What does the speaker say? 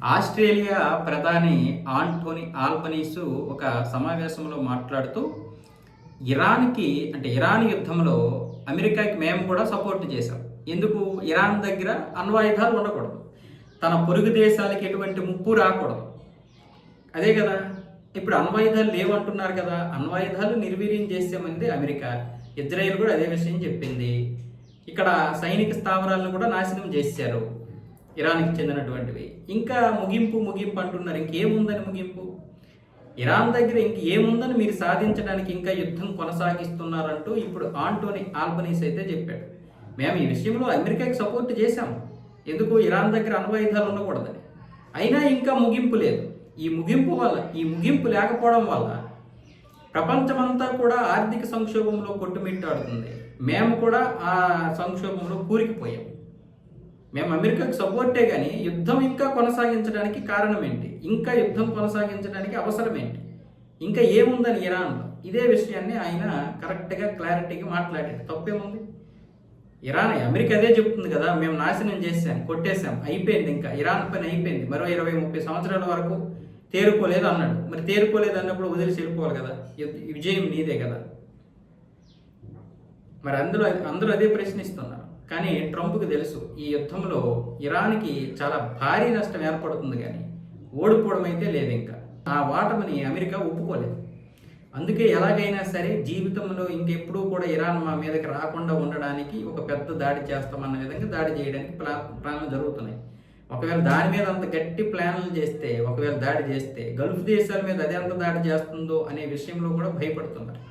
Australia ప్రధాని Antony ఆల్బనీసు ఒక సమావేశంలో మాట్లాడుతూ ఇరాన్‌కి అంటే ఇరాన్ యుద్ధంలో అమెరికాకి మేము కూడా సపోర్ట్ చేశాం. ఎందుకు? ఇరాన్ దగ్గర అణ్వాయుధాలు ఉండకూడదు. తన పొరుగు దేశాలకి ఎటువంటి ముప్పు రాకూడదు. అదే కదా! ఇప్పుడు అణ్వాయుధాలు లేవంటున్నారు కదా! అణ్వాయుధాలు నిర్వీర్యం చేసామంది అమెరికా. ఇజ్రాయెల్ కూడా అదే విషయం చెప్పింది. ఇక్కడ సైనిక స్థావరాలను కూడా నాశనం చేశారు. ఇరాన్‌కి చెందినటువంటివి. ఇంకా ముగింపు అంటున్నారు. ఇంకేముందని ముగింపు? ఇరాన్ దగ్గర ఇంకేముందని మీరు సాధించడానికి ఇంకా యుద్ధం కొనసాగిస్తున్నారంటూ ఇప్పుడు ఆంటోనీ ఆల్బనీస్ అయితే చెప్పాడు. మేము ఈ విషయంలో అమెరికాకి సపోర్ట్ చేశాము. ఎందుకు? ఇరాన్ దగ్గర అణ్వాయుధాలు ఉండకూడదని. అయినా ఇంకా ముగింపు లేదు. ఈ ముగింపు లేకపోవడం వల్ల ప్రపంచమంతా కూడా ఆర్థిక సంక్షోభంలో కొట్టుమిట్టాడుతుంది. మేము కూడా ఆ సంక్షోభంలో కూరుకుపోయాం. మేము అమెరికాకు సపోర్టే కానీ యుద్ధం ఇంకా కొనసాగించడానికి కారణం ఏంటి? ఇంకా యుద్ధం కొనసాగించడానికి అవసరం ఏంటి? ఇంకా ఏముందని ఇరాన్లో? ఇదే విషయాన్ని ఆయన కరెక్ట్గా క్లారిటీగా మాట్లాడాడు. తప్పేముంది? అమెరికా అదే చెప్తుంది కదా, మేము నాశనం చేసాం, కొట్టేశాం, అయిపోయింది, ఇంకా ఇరాన్ పని అయిపోయింది, మరో 20-30 సంవత్సరాల వరకు తేరుకోలేదు అన్నాడు. మరి తేరుకోలేదు అన్నప్పుడు వదిలేసి వెళ్ళిపోవాలి కదా, విజయం నీదే కదా. మరి అందరూ అదే ప్రశ్నిస్తున్నారు. కానీ ట్రంప్కి తెలుసు ఈ యుద్ధంలో ఇరాన్కి చాలా భారీ నష్టం ఏర్పడుతుంది, కానీ ఓడిపోవడం అయితే లేదు. ఇంకా ఆ ఓటమిని అమెరికా ఒప్పుకోలేదు. అందుకే ఎలాగైనా సరే జీవితంలో ఇంకెప్పుడూ కూడా ఇరాన్ మా మీదకి రాకుండా ఉండడానికి ఒక పెద్ద దాడి చేస్తామన్న విధంగా దాడి చేయడానికి ప్లాన్లు జరుగుతున్నాయి. ఒకవేళ దాని మీద అంత గట్టి ప్లాన్లు చేస్తే, ఒకవేళ దాడి చేస్తే గల్ఫ్ దేశాల మీద అదే అంత దాడి చేస్తుందో అనే విషయంలో కూడా భయపడుతున్నారు.